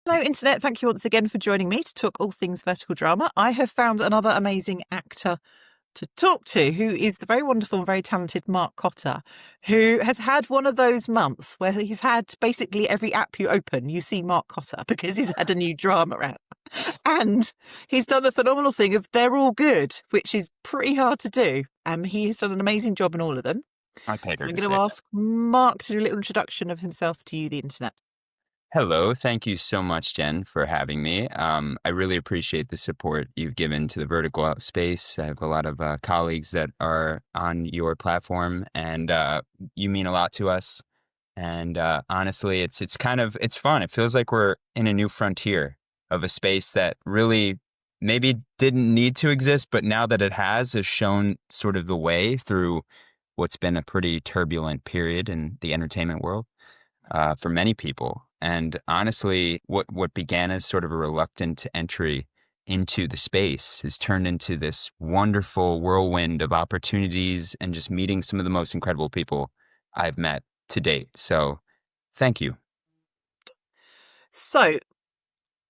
Hello, Internet. Thank you once again for joining me to talk all things vertical drama. I have found another amazing actor to talk to, who is the very wonderful and very talented Marc Cotter, who has had one of those months where he's had basically every app you open, you see Marc Cotter because he's had a new drama out. And he's done the phenomenal thing of they're all good, which is pretty hard to do. He has done an amazing job in all of them. I paid her I'm to going say to that. ask Mark to do a little introduction of himself to you, the Internet. Hello. Thank you so much, Jen, for having me. I really appreciate the support you've given to the vertical space. I have a lot of colleagues that are on your platform, and you mean a lot to us. And honestly, it's fun. It feels like we're in a new frontier of a space that really maybe didn't need to exist, but now that it has shown sort of the way through what's been a pretty turbulent period in the entertainment world. For many people. And honestly, what began as sort of a reluctant entry into the space has turned into this wonderful whirlwind of opportunities and just meeting some of the most incredible people I've met to date. So thank you. So,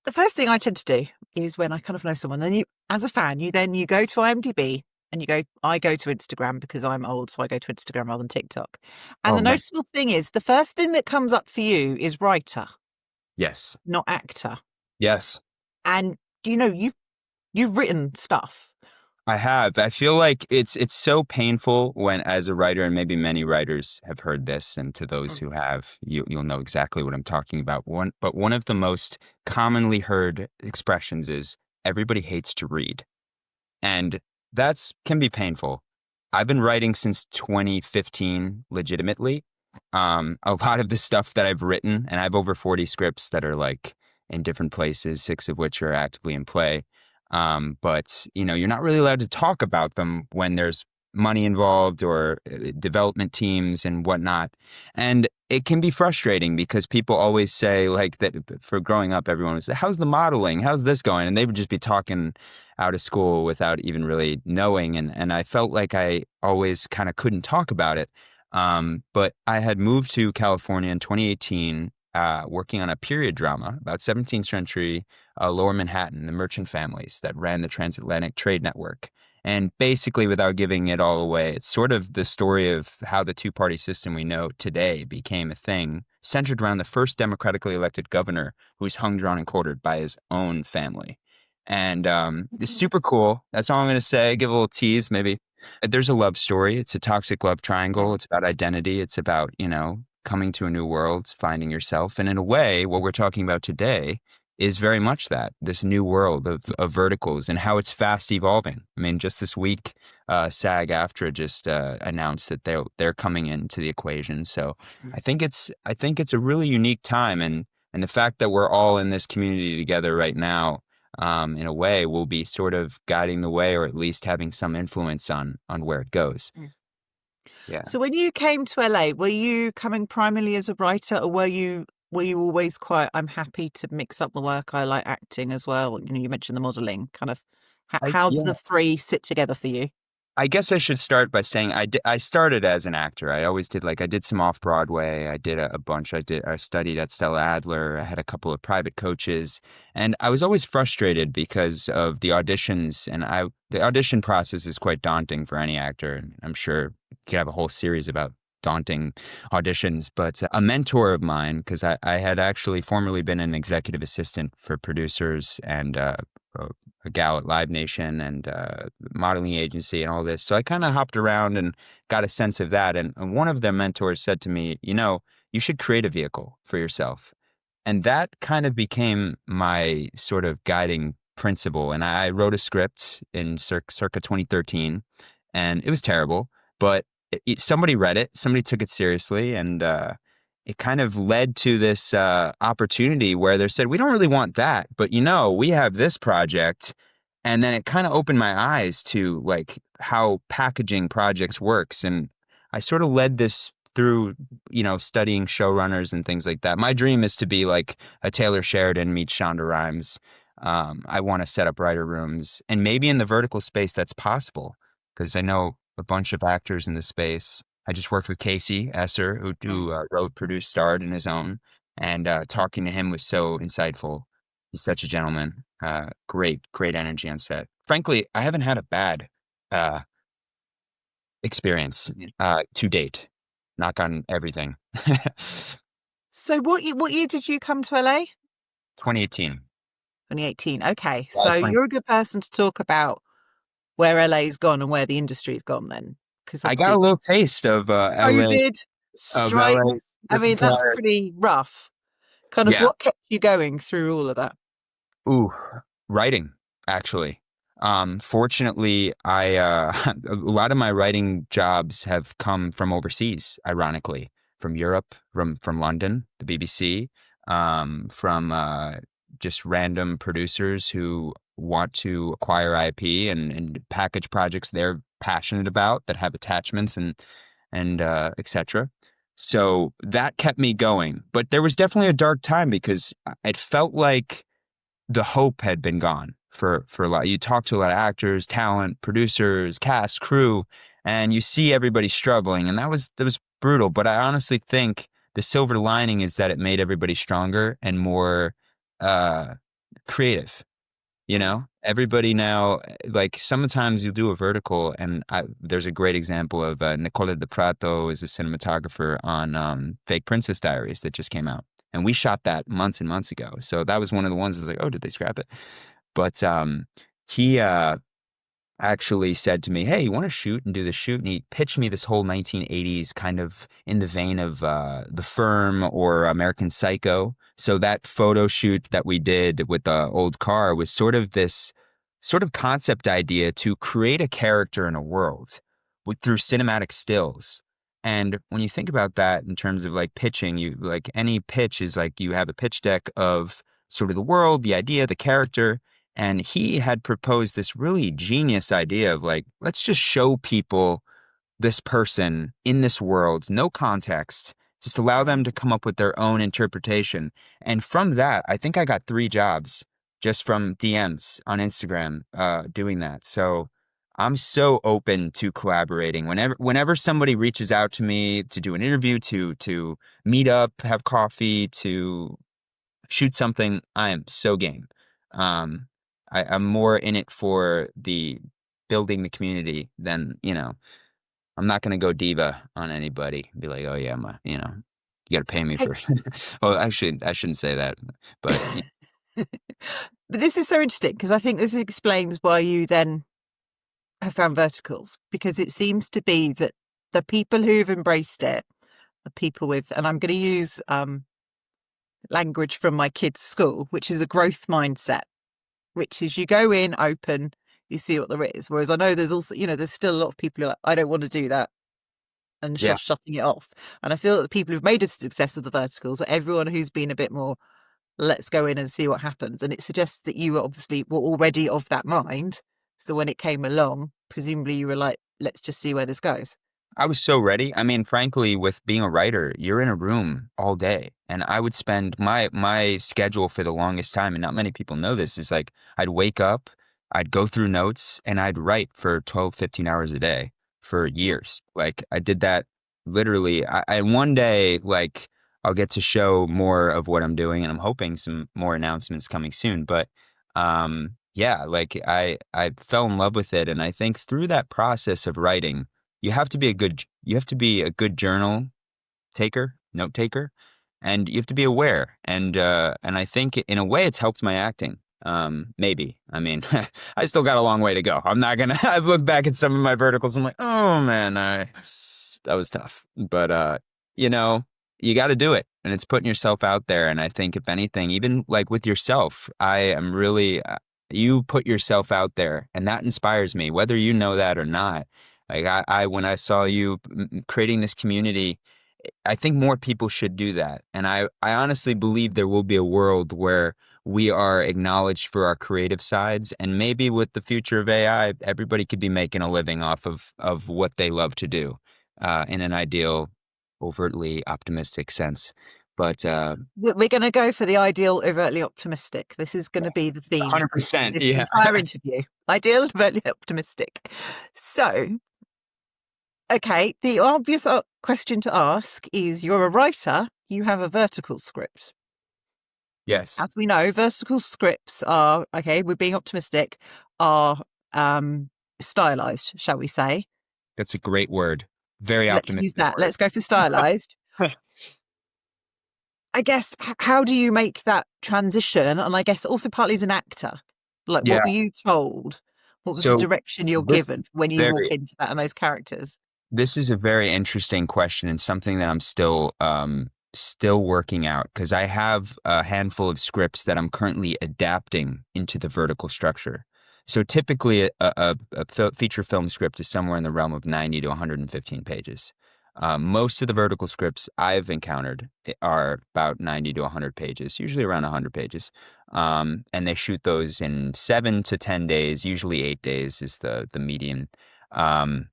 the first thing I tend to do is when I kind of know someone, then you, as a fan, you go to IMDb and I go to Instagram because I'm old, so I go to Instagram rather than TikTok. And Oh, the nice. noticeable thing is the first thing that comes up for you is writer, Yes. not actor. Yes. And you've written stuff. I have. I feel like it's so painful when, as a writer, and maybe many writers have heard this, and to those Mm. who have, you'll know exactly what I'm talking about. One of the most commonly heard expressions is everybody hates to read, and that's can be painful. I've been writing since 2015, legitimately. A lot of the stuff that I've written, and I have over 40 scripts that are like in different places, six of which are actively in play. But you're not really allowed to talk about them when there's money involved or development teams and whatnot. And it can be frustrating because people always say like that for growing up, everyone was, how's the modeling? How's this going? And they would just be talking out of school without even really knowing. And I felt like I always kind of couldn't talk about it. But I had moved to California in 2018, working on a period drama about 17th century Lower Manhattan, the merchant families that ran the transatlantic trade network. And basically, without giving it all away, it's sort of the story of how the two-party system we know today became a thing, centered around the first democratically elected governor who was hung, drawn, and quartered by his own family. And it's super cool. That's all I'm going to say. Give a little tease, maybe. There's a love story. It's a toxic love triangle. It's about identity. It's about, coming to a new world, finding yourself. And in a way, what we're talking about today is very much that, this new world of verticals and how it's fast evolving. I mean, just this week, SAG-AFTRA just announced that they're coming into the equation. So I think it's a really unique time, and the fact that we're all in this community together right now, in a way, will be sort of guiding the way, or at least having some influence on where it goes. Yeah. So when you came to LA, were you coming primarily as a writer, or were you always quite, I'm happy to mix up the work, I like acting as well? You mentioned the modeling. Kind of how do Yeah. the three sit together for you? I guess I should start by saying I started as an actor. I always did, like, I did some off Broadway. I did a bunch. I studied at Stella Adler. I had a couple of private coaches, and I was always frustrated because of the auditions. And the audition process is quite daunting for any actor. And I'm sure you could have a whole series about daunting auditions. But a mentor of mine, because I had actually formerly been an executive assistant for producers and a gal at Live Nation and modeling agency and all this. So I kind of hopped around and got a sense of that. And one of their mentors said to me, you should create a vehicle for yourself. And that kind of became my sort of guiding principle. And I wrote a script in circa 2013, and it was terrible, but somebody read it, somebody took it seriously, and it kind of led to this opportunity where they said, we don't really want that, but we have this project. And then it kind of opened my eyes to like how packaging projects works. And I sort of led this through, studying showrunners and things like that. My dream is to be like a Taylor Sheridan meets Shonda Rhimes. I want to set up writer rooms, and maybe in the vertical space that's possible, because I know a bunch of actors in the space. I just worked with Casey Esser, who wrote, produced, starred in his own. And talking to him was so insightful. He's such a gentleman. Great energy on set. Frankly, I haven't had a bad uh, experience to date. Knock on everything. So what year did you come to LA? 2018. 2018. Okay. Yeah, So you're a good person to talk about where LA's gone and where the industry's gone then. Because I got a obviously little taste of LA, COVID, of strikes, LA I mean, that's prior. pretty rough. Kind of Yeah. what kept you going through all of that? Ooh, writing, actually. Fortunately, a lot of my writing jobs have come from overseas, ironically, from Europe, from London, the BBC, from just random producers who want to acquire IP and package projects they're passionate about that have attachments and etc. So that kept me going. But there was definitely a dark time because it felt like the hope had been gone for a lot. You talk to a lot of actors, talent, producers, cast, crew, and you see everybody struggling, and that was brutal. But I honestly think the silver lining is that it made everybody stronger and more uh, creative. You know, everybody now, like sometimes you do a vertical, and there's a great example of Nicola de Prato is a cinematographer on Fake Princess Diaries that just came out. And we shot that months and months ago. So that was one of the ones I was like, oh, did they scrap it? But he actually said to me, "Hey, you want to shoot and do the shoot?" And he pitched me this whole 1980s kind of in the vein of The Firm or American Psycho. So that photo shoot that we did with the old car was sort of this sort of concept idea to create a character in a world through cinematic stills. And when you think about that in terms of like pitching, you like any pitch is like you have a pitch deck of sort of the world, the idea, the character, and he had proposed this really genius idea of like, let's just show people this person in this world, no context, just allow them to come up with their own interpretation. And from that, I think I got 3 jobs just from DMs on Instagram doing that. So I'm so open to collaborating. Whenever somebody reaches out to me to do an interview, to meet up, have coffee, to shoot something, I am so game. Um, I'm more in it for the building the community than, I'm not going to go diva on anybody. Be like, oh yeah, you got to pay me Hey. for. Well, actually, I shouldn't say that, but But this is so interesting because I think this explains why you then have found verticals, because it seems to be that the people who've embraced it are people with, and I'm going to use language from my kids' school, which is a growth mindset, which is you go in open, you see what there is. Whereas I know there's also, there's still a lot of people who are like, I don't want to do that, and yeah, shutting it off. And I feel that the people who've made a success of the verticals are everyone who's been a bit more, let's go in and see what happens. And it suggests that you obviously were already of that mind. So when it came along, presumably you were like, let's just see where this goes. I was so ready. I mean, frankly, with being a writer, you're in a room all day. And I would spend my schedule for the longest time, and not many people know this, is like I'd wake up, I'd go through notes, and I'd write for 12, 15 hours a day for years. Like I did that literally. I one day, like I'll get to show more of what I'm doing, and I'm hoping some more announcements coming soon. But yeah, like I fell in love with it. And I think through that process of writing, you have to be a good note taker, and you have to be aware. And I think in a way it's helped my acting. Maybe. I mean, I still got a long way to go. I'm not gonna I've looked back at some of my verticals. I'm like, oh man, that was tough. But you know, you got to do it, and it's putting yourself out there. And I think if anything, even like with yourself, I am really you put yourself out there, and that inspires me, whether you know that or not. Like when I saw you creating this community, I think more people should do that. And I honestly believe there will be a world where we are acknowledged for our creative sides. And maybe with the future of AI, everybody could be making a living off of what they love to do, in an ideal, overtly optimistic sense. But We're going to go for the ideal, overtly optimistic. This is going to be the theme of 100%, this yeah. entire interview. Ideal, overtly optimistic. So Okay, the obvious question to ask is you're a writer, you have a vertical script. Yes, As we know, vertical scripts are, okay, we're being optimistic, are stylized, shall we say. that's a great word. Very Let's use optimistic that. word. Let's go for stylized. I guess, how do you make that transition? And I guess also partly as an actor, like what Yeah. were you told? What was the So direction you're this given when you walk very into that and those characters? this is a very interesting question and something that I'm still working out because I have a handful of scripts that I'm currently adapting into the vertical structure. So typically, a feature film script is somewhere in the realm of 90 to 115 pages. Most of the vertical scripts I've encountered are about 90 to 100 pages, usually around 100 pages. And they shoot those in 7 to 10 days, usually 8 days is the median. Um,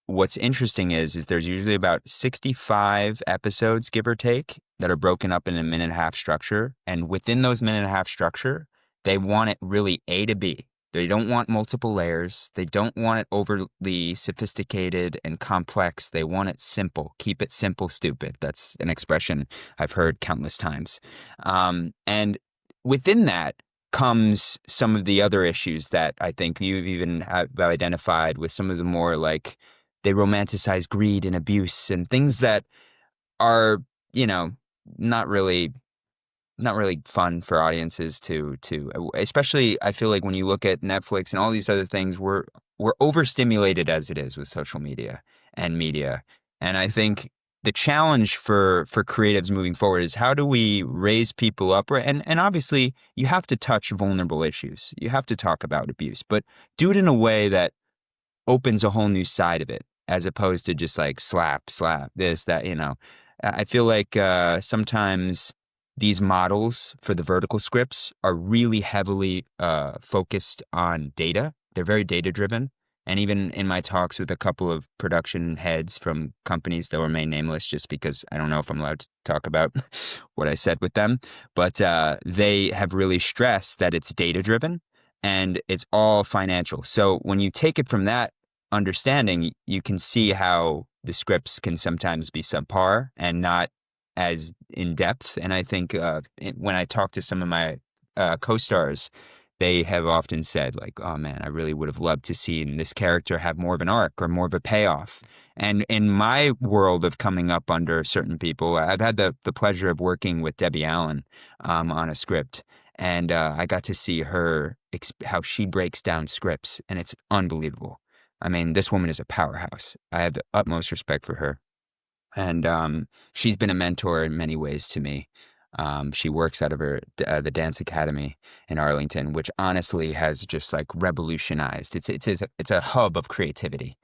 what's interesting is there's usually about 65 episodes, give or take, that are broken up in a minute and a half structure. And within those minute and a half structure, they want it really A to B. They don't want multiple layers. They don't want it overly sophisticated and complex. They want it simple. Keep it simple, stupid. That's an expression I've heard countless times. And within that comes some of the other issues that I think you've even have identified with some of the more like they romanticize greed and abuse and things that are, you know, not really not really fun for audiences to especially I feel like when you look at Netflix and all these other things, we're overstimulated as it is with social media and media. And I think the challenge for creatives moving forward is how do we raise people up and obviously you have to touch vulnerable issues. You have to talk about abuse, but do it in a way that opens a whole new side of it as opposed to just like slap this that. I feel like sometimes these models for the vertical scripts are really heavily focused on data. They're very data driven. And even in my talks with a couple of production heads from companies that remain nameless, just because I don't know if I'm allowed to talk about what I said with them, but they have really stressed that it's data driven and it's all financial. So when you take it from that understanding, you can see how the scripts can sometimes be subpar and not as in depth. And I think when I talk to some of my co-stars, they have often said like, "Oh man, I really would have loved to see this character have more of an arc or more of a payoff." And in my world of coming up under certain people, I've had the pleasure of working with Debbie Allen on a script. And I got to see her, how she breaks down scripts, and it's unbelievable. I mean, this woman is a powerhouse. I have the utmost respect for her. And she's been a mentor in many ways to me. She works out of the dance academy in Arlington, which honestly has just like revolutionized. It's a hub of creativity.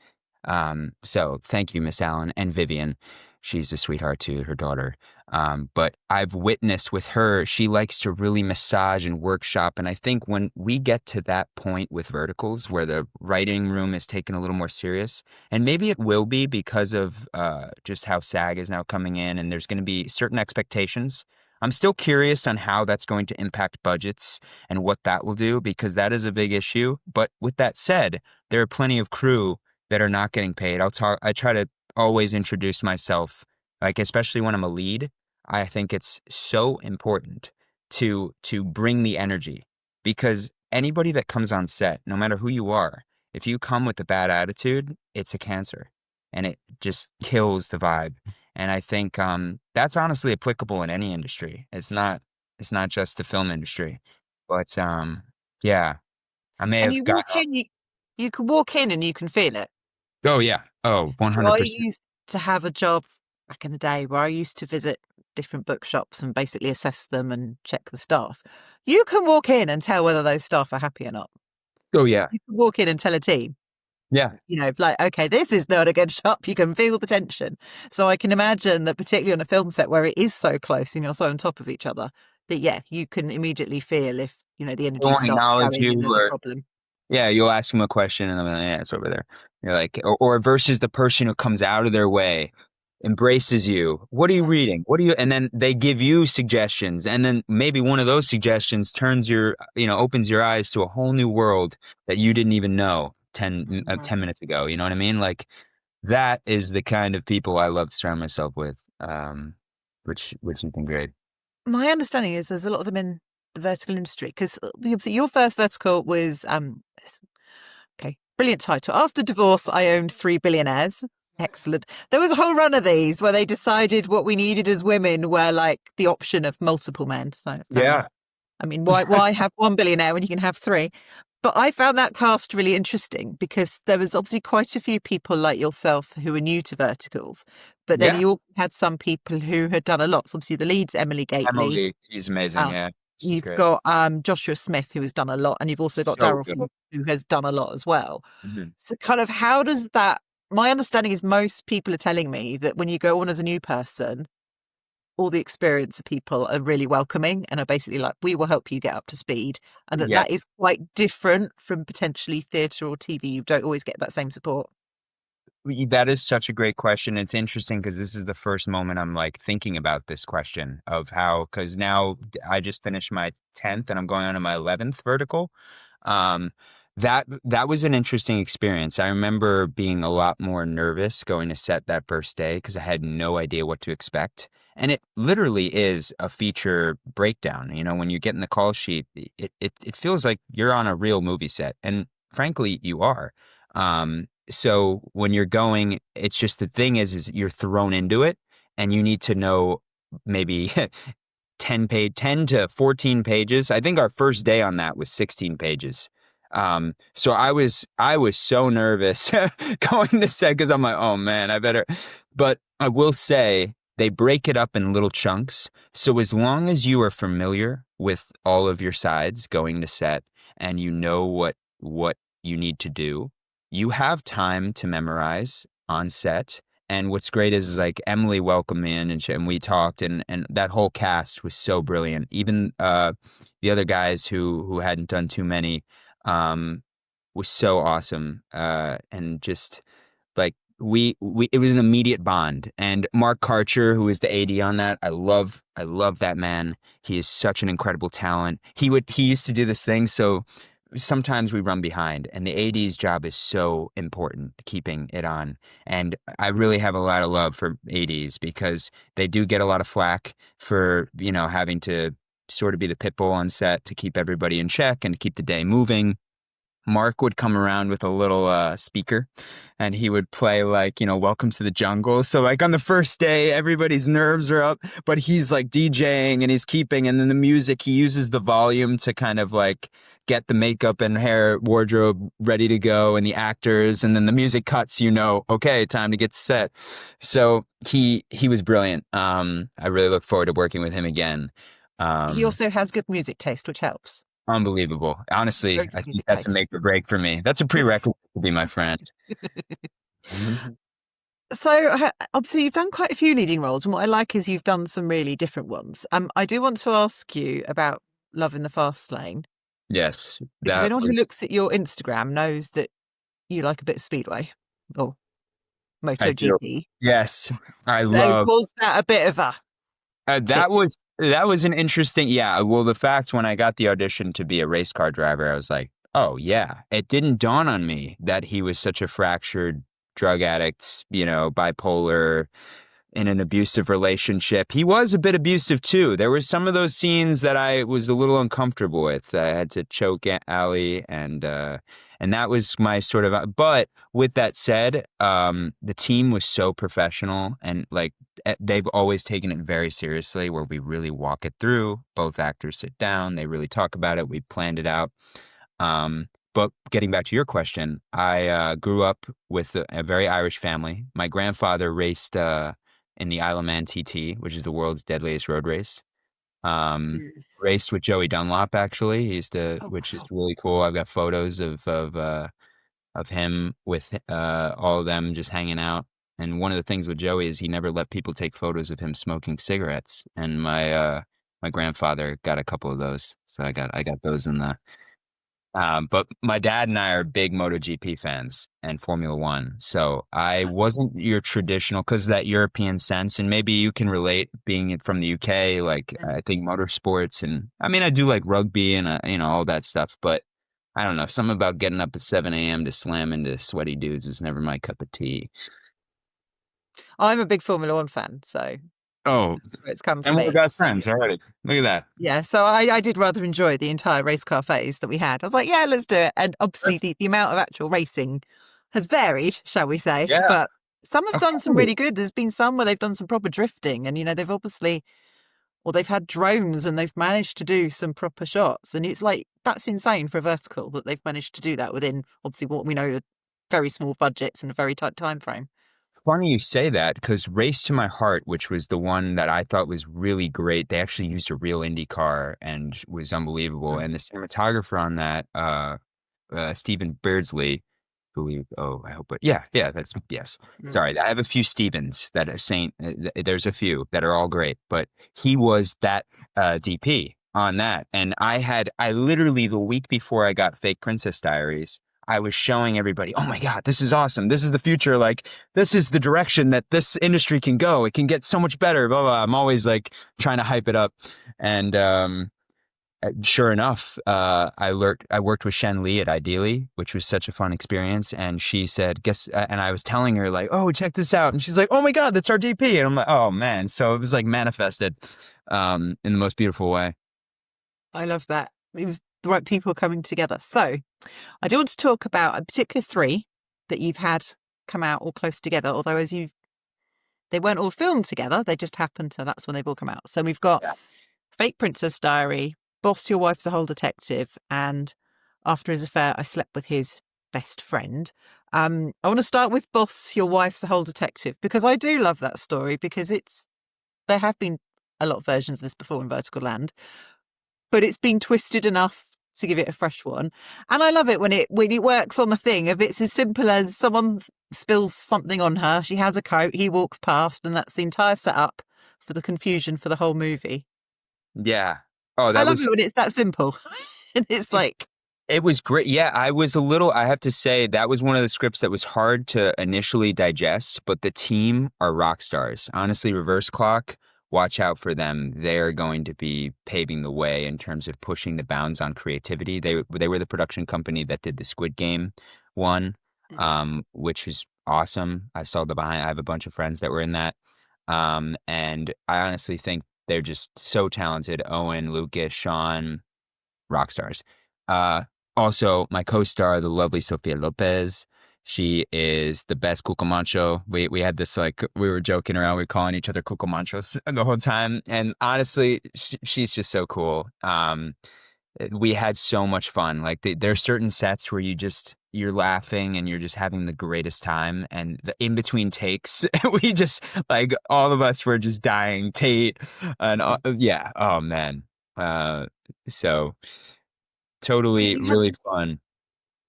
So thank you, Miss Allen and Vivian. She's a sweetheart too, her daughter. But I've witnessed with her, she likes to really massage and workshop. And I think when we get to that point with verticals where the writing room is taken a little more serious, and maybe it will be because of just how SAG is now coming in and there's going to be certain expectations. I'm still curious on how that's going to impact budgets and what that will do because that is a big issue. But with that said, there are plenty of crew that are not getting paid. I try to always introduce myself, like especially when I'm a lead. I think it's so important to bring the energy because anybody that comes on set, no matter who you are, if you come with a bad attitude, it's a cancer and it just kills the vibe. And I think that's honestly applicable in any industry. It's not just the film industry. But yeah, I may And have you got walk in, you can walk in and you can feel it. Oh yeah. Oh, So I 100%. used to have a job back in the day where I used to visit different bookshops and basically assess them and check the staff. You can walk in and tell whether those staff are happy or not. Oh yeah. You can walk in and tell a team, Yeah. like, okay, this is not a good shop. You can feel the tension. So I can imagine that, particularly on a film set where it is so close and you're so on top of each other, that, yeah, you can immediately feel if, the They energy won't starts acknowledge going you and there's a or problem. yeah, you'll ask them a question and they're like, yeah, it's over there. You're like, or versus the person who comes out of their way, embraces you. What are you Yeah. reading? And then they give you suggestions. And then maybe one of those suggestions opens your eyes to a whole new world that you didn't even know 10 Mhm. 10 minutes ago. You know what I mean? Like, that is the kind of people I love to surround myself with, which has been great. My understanding is there's a lot of them in the vertical industry because obviously your first vertical was okay, brilliant title. After divorce, I owned 3 billionaires. Excellent. There was a whole run of these where they decided what we needed as women were like the option of multiple men. So fair Yeah. enough. I mean, why have 1 billionaire when you can have three? But I found that cast really interesting because there was obviously quite a few people like yourself who were new to verticals, but then Yeah. you also had some people who had done a lot. So obviously the lead's Emily Gately. Emily, she's amazing. Uh, Yeah. She's you've great. got Joshua Smith who has done a lot, and you've also got So Daryl good. who has done a lot as well. Mhm. So kind of how does that? My understanding is most people are telling me that when you go on as a new person, all the experienced people are really welcoming and are basically like, we will help you get up to speed. And that Yeah. that is quite different from potentially theatre or TV. You don't always get that same support. That is such a great question. It's interesting because this is the first moment I'm like thinking about this question of how, because now I just finished my 10th and I'm going on to my 11th vertical. Um, that was an interesting experience. I remember being a lot more nervous going to set that first day because I had no idea what to expect. And it literally is a feature breakdown. You know, when you get in the call sheet, it feels like you're on a real movie set. And frankly, you are. So when you're going, it's just the thing is you're thrown into it and you need to know maybe 10 to 14 pages. I think our first day on that was 16 pages. So I was so nervous going to set because I'm like, oh man, I better. But I will say they break it up in little chunks. So as long as you are familiar with all of your sides going to set and you know what you need to do, you have time to memorize on set. And what's great is like Emily welcomed me in and we talked and that whole cast was so brilliant. Even the other guys who hadn't done too many um, was so awesome. And just like we it was an immediate bond. And Marc Cotter, who is the AD on that, I love that man. He is such an incredible talent. He used to do this thing, so sometimes we run behind and the AD's job is so important keeping it on. And I really have a lot of love for ADs because they do get a lot of flack for, having to sort of be the pit bull on set to keep everybody in check and to keep the day moving. Mark would come around with a little speaker and he would play like, Welcome to the Jungle. So like on the first day, everybody's nerves are up, but he's like DJing and he's keeping, and then the music, he uses the volume to kind of like get the makeup and hair wardrobe ready to go and the actors. And then the music cuts, okay, time to get set. So he was brilliant. I really look forward to working with him again. He Um, also has good music taste, which helps. Unbelievable. Honestly, Very I good think music that's a taste. make or break for me. That's a prerequisite to be my friend. Mhm. So obviously you've done quite a few leading roles, and what I like is you've done some really different ones. I do want to ask you about Love in the Fast Lane Yes, because that anyone who was, looks at your Instagram knows that you like a bit of speedway or I do. MotoGP. Yes, I So love was that a bit of a that kick? was an interesting, yeah. Well, the fact when I got the audition to be a race car driver, I was like, oh yeah. It didn't dawn on me that he was such a fractured drug addict, bipolar, in an abusive relationship. He was a bit abusive too. There were some of those scenes that I was a little uncomfortable with. I had to choke Aunt Allie, and that was my sort of. But with that said, the team was so professional and like they've always taken it very seriously. Where we really walk it through. Both actors sit down. They really talk about it. We planned it out. But getting back to your question, I grew up with a very Irish family. My grandfather raced in the Isle of Man TT, which is the world's deadliest road race. Um, Mm. Raced with Joey Dunlop actually. He used to, Oh which is wow. really cool. I've got photos of him with all of them just hanging out. And one of the things with Joey is he never let people take photos of him smoking cigarettes. And my grandfather got a couple of those, so I got those in the but my dad and I are big MotoGP fans and Formula One. So I wasn't your traditional, because that European sense, and maybe you can relate being from the UK. Like Mm. I think motorsports, and I mean I do like rugby and all that stuff. But I don't know, something about getting up at 7 a.m. to slam into sweaty dudes was never my cup of tea. I'm a big Formula One fan, so Oh, it's come for and we're me. best friends already. Look at that. Yeah, so I did rather enjoy the entire race car phase that we had. I was like, yeah, let's do it. And obviously, That's, the amount of actual racing has varied, shall we say. yeah, But some have of done some course. really good. There's been some where they've done some proper drifting, and they've obviously, or they've had drones and they've managed to do some proper shots. And it's like, that's insane for a vertical that they've managed to do that within obviously what we know are very small budgets and a very tight time frame. Funny you say that because Race to My Heart, which was the one that I thought was really great, they actually used a real Indy car and was unbelievable. Mm. And the cinematographer on that, Stephen Beardsley, I hope it, yeah, yes. Mm. Sorry, I have a few Stevens that are Saint, there's a few that are all great, but he was that DP on that. And I literally, the week before I got Fake Princess Diaries, I was showing everybody, oh my God, this is awesome. This is the future. Like, this is the direction that this industry can go. It can get so much better, blah, blah. I'm always like trying to hype it up. And, sure enough, I worked with Shen Li at Ideally, which was such a fun experience. And she said, guess, and I was telling her like, oh, check this out. And she's like, oh my God, that's our DP. And I'm like, oh man. So it was like manifested, in the most beautiful way. I love that. It was the right people coming together. So I do want to talk about a particular three that you've had come out all close together, although they weren't all filmed together. They just happened to, that's when they've all come out. So we've got Yeah. Fake Princess Diary, Boss, Your Wife's a Whole Detective, and After His Affair, I Slept with His Best Friend. I want to start with Boss, Your Wife's a Whole Detective, because I do love that story, because there have been a lot of versions of this before in Vertical Land, but it's been twisted enough to give it a fresh one. And I love it when it works on the thing of it's as simple as someone spills something on her, she has a coat, he walks past, and that's the entire setup for the confusion for the whole movie. Yeah. Oh, I that love was it when it's that simple. And it's like, It was great. Yeah, I have to say, that was one of the scripts that was hard to initially digest, but the team are rock stars. Honestly, Reverse Clock, watch out for them. They're going to be paving the way in terms of pushing the bounds on creativity. They were the production company that did the Squid Game one, which is awesome. I saw the behind. I have a bunch of friends that were in that. And I honestly think they're just so talented. Owen, Lucas, Sean, rock stars. Uh, Also, my co-star, the lovely Sofia Lopez, she is the best Cucamoncho. We had this like we were joking around, we were calling each other Cucamonchos the whole time, and honestly, she's just so cool. We had so much fun. Like there's certain sets where you're laughing and you're just having the greatest time, and the in between takes, we just like all of us were just dying. Tate and yeah, oh man. Uh, so. because Totally, you have, really fun.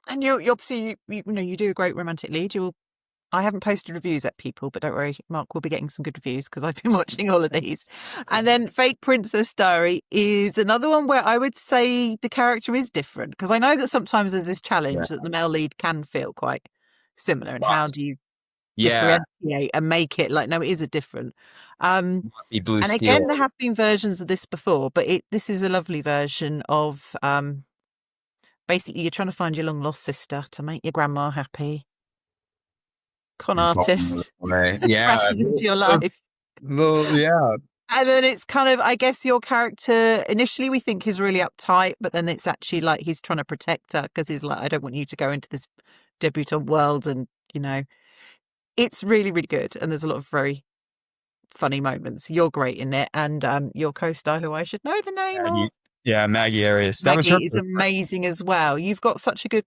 and you obviously, you do a great romantic lead. I haven't posted reviews at people, but don't worry, Mark will be getting some good reviews because I've been watching all of these. And then Fake Princess Diary is another one where I would say the character is different, because I know that sometimes there's this Yeah. challenge that the male lead can feel quite similar. And how do you Yeah, differentiate and make it like, no, it is a different. the Blue And again, Steel. there have been versions of this before, but this is a lovely version of basically you're trying to find your long lost sister to make your grandma happy. Con artist Yeah, crashes into your life. yeah. And then it's kind of, I guess, your character initially we think is really uptight, but then it's actually like he's trying to protect her because he's like, I don't want you to go into this debutante world. And, it's really, really good. And there's a lot of very funny moments. You're great in it. And your co-star, who I should know the name of, Maggie. Yeah, Maggie Arias. That was her Maggie, is first one. amazing as well. You've got such a good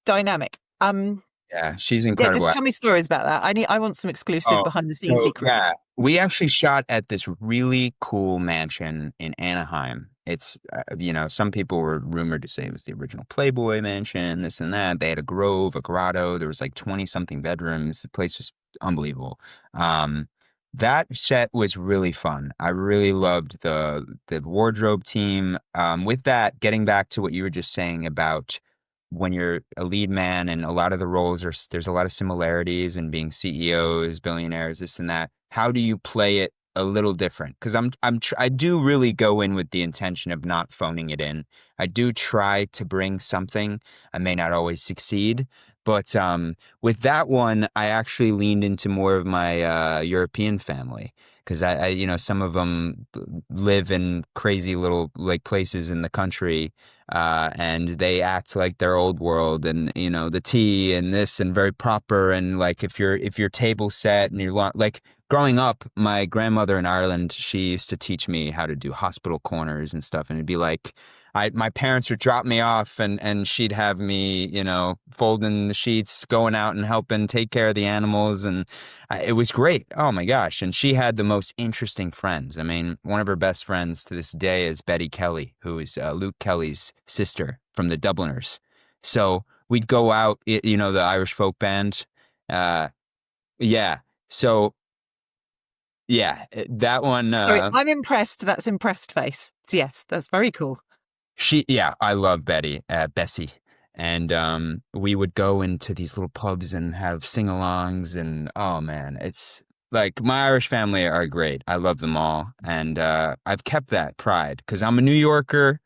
dynamic. Yeah, she's Yeah, just incredible. tell me stories about that. I want some exclusive Oh, behind the scenes so secrets. yeah, we actually shot at this really cool mansion in Anaheim. It's, some people were rumored to say it was the original Playboy mansion, this and that. They had a grove, a grotto. There was like 20 something bedrooms. The place was unbelievable. Um, that set was really fun. I really loved the wardrobe team. With that, getting back to what you were just saying about when you're a lead man and a lot of the roles there's a lot of similarities in being CEOs, billionaires, this and that. How do you play it a little different? Because I do really go in with the intention of not phoning it in. I do try to bring something. I may not always succeed, But with that one, I actually leaned into more of my European family because some of them live in crazy little like places in the country, and they act like their old world, and the tea and this and very proper, and like if your table set and like growing up, my grandmother in Ireland, she used to teach me how to do hospital corners and stuff, and it'd be like my parents would drop me off and she'd have me, folding the sheets, going out and helping take care of the animals. And it was great. Oh my gosh. And she had the most interesting friends. I mean, one of her best friends to this day is Betty Kelly, who is Luke Kelly's sister from the Dubliners. So we'd go out, the Irish folk band. Yeah. So yeah, that one, Sorry, I'm impressed. That's impressed face. So yes, that's very cool. Yeah, I love Bessie. And we would go into these little pubs and have sing-alongs, and oh man, it's like my Irish family are great. I love them all, and I've kept that pride because I'm a New Yorker,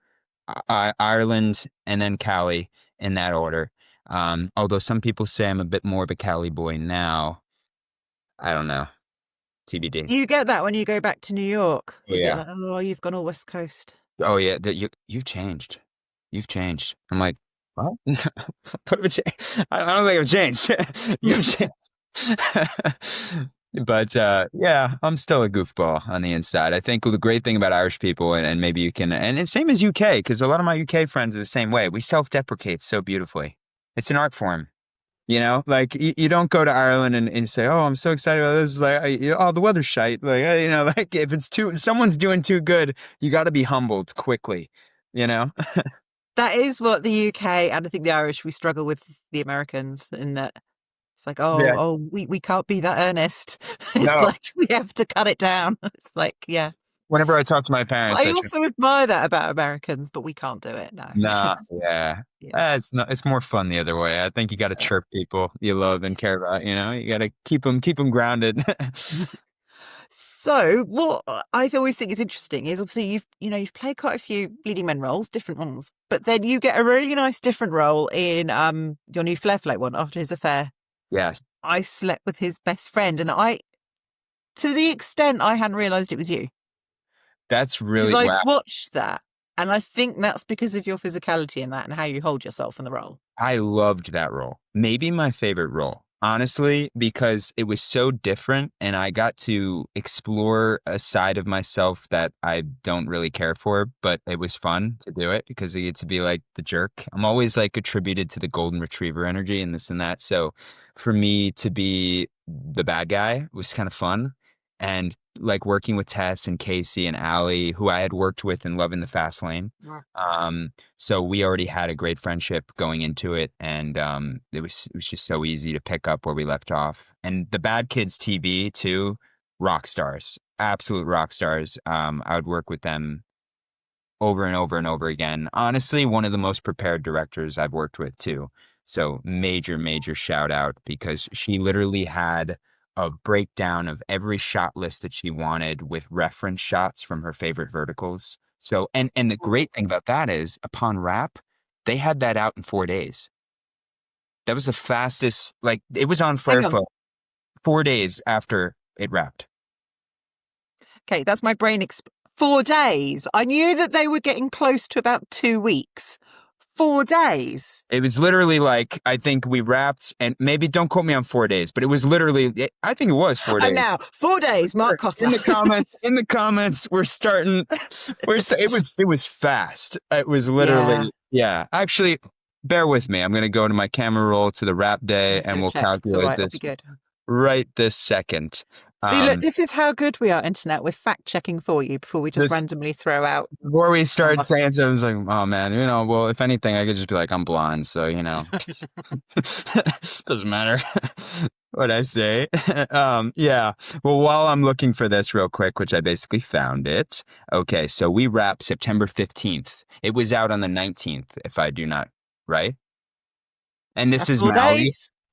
Ireland, and then Cali in that order. Although some people say I'm a bit more of a Cali boy now. I don't know. TBD. Do you get that when you go back to New York? Oh Is it yeah. like, oh, you've gone all West Coast? Oh yeah, you've changed. You've changed. I'm like, what? What have I changed? I don't think I've changed. You've changed. But yeah, I'm still a goofball on the inside. I think the great thing about Irish people, and maybe you can, and it's same as UK, because a lot of my UK friends are the same way. We self-deprecate so beautifully. It's an art form. Like you don't go to Ireland and say, "Oh, I'm so excited about this." Like, oh, the weather's shite. Like, like if someone's doing too good, you got to be humbled quickly. That is what the UK and I think the Irish, we struggle with the Americans in that it's like, Yeah. we can't be that earnest. It's No. like we have to cut it down. It's like, yeah. Whenever I talk to my parents, I also admire that about Americans, but we can't do it. No. nah, yeah. Yeah. It's not. It's more fun the other way. I think you got to chirp people you love and care about. You got to keep them grounded. So, what I always think is interesting is obviously you've played quite a few leading men roles, different ones, but then you get a really nice different role in your new Flair Flight one after his affair. Yes, I slept with his best friend, and to the extent I hadn't realised it was you that's because really I'd wow. watched that, and I think that's because of your physicality in that and how you hold yourself in the role. I loved that role. Maybe my favorite role, honestly, because it was so different and I got to explore a side of myself that I don't really care for, but it was fun to do it because I get to be like the jerk. I'm always like attributed to the golden retriever energy and this and that. So for me to be the bad guy was kind of fun. And like working with Tess and Casey and Allie, who I had worked with in Love in the Fast Lane. Yeah. So we already had a great friendship going into it, and it was just so easy to pick up where we left off. And the Bad Kids TV too, rock stars, absolute rock stars. I would work with them over and over and over again. Honestly, one of the most prepared directors I've worked with too. So major, major shout out because she literally had a breakdown of every shot list that she wanted with reference shots from her favorite verticals. So, and the great thing about that is upon wrap, they had that out in 4 days. That was the fastest, like it was on Hang on. Flareful 4 days after it wrapped. Okay, that's my brain. 4 days. I knew that they were getting close to about 2 weeks. 4 days. It was literally like, I think we wrapped, and maybe don't quote me on 4 days, but it was literally, I think it was 4 days. And now 4 days, Marc Cotter. In the comments, we're starting. It was fast. It was literally, yeah. Actually, bear with me. I'm going to go to my camera roll to the wrap day, and we'll calculate this It'll be good. right this second. See, look, this is how good we are, Internet. We're fact-checking for you before we just randomly throw out. Before we start saying stuff, I was like, oh, man, well, if anything, I could just be like, I'm blind, so, doesn't matter what I say. Yeah. Well, while I'm looking for this real quick, which I basically found it. Okay, so we wrapped September 15th. It was out on the 19th, if I do not, right? And this is Maui.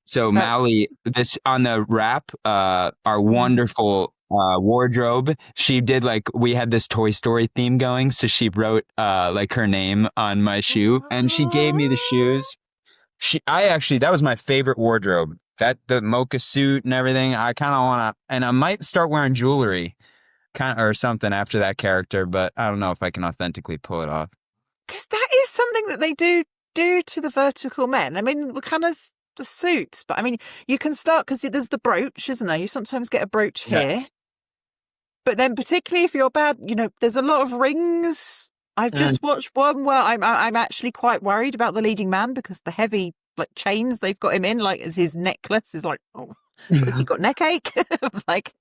So Mally, this on the wrap, our wonderful wardrobe. She did we had this Toy Story theme going, so she wrote like her name on my shoe, and she gave me the shoes. that was my favorite wardrobe. That the mocha suit and everything. I kind of want to, and I might start wearing jewelry, kind or something after that character. But I don't know if I can authentically pull it off. Because that is something that they do to the vertical men. I mean, we're kind of the suits, but I mean, you can start because there's the brooch, isn't there? You sometimes get a brooch Yeah. here, but then particularly if you're bad, there's a lot of rings. I've just watched one where I'm actually quite worried about the leading man because the heavy like chains they've got him in, like as his necklace is like, oh, has he got neck ache? Like,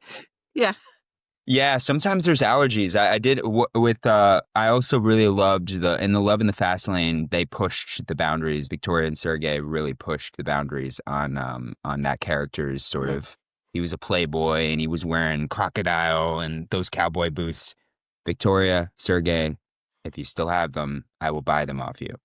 yeah. Yeah, sometimes there's allergies. I did with I also really loved in the Love in the Fast Lane, they pushed the boundaries. Victoria and Sergey really pushed the boundaries on that character's sort of, he was a playboy and he was wearing crocodile and those cowboy boots. Victoria, Sergey, if you still have them, I will buy them off you.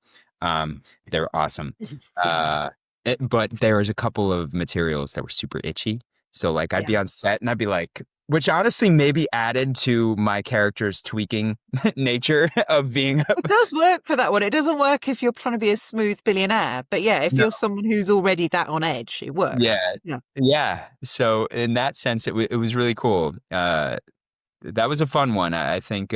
They're awesome. But there was a couple of materials that were super itchy. So like I'd be on set and I'd be like, which honestly maybe added to my character's tweaking nature of being. It does work for that one. It doesn't work if you're trying to be a smooth billionaire. But yeah, if No. you're someone who's already that on edge, it works. Yeah. So in that sense, it was really cool. That was a fun one. I think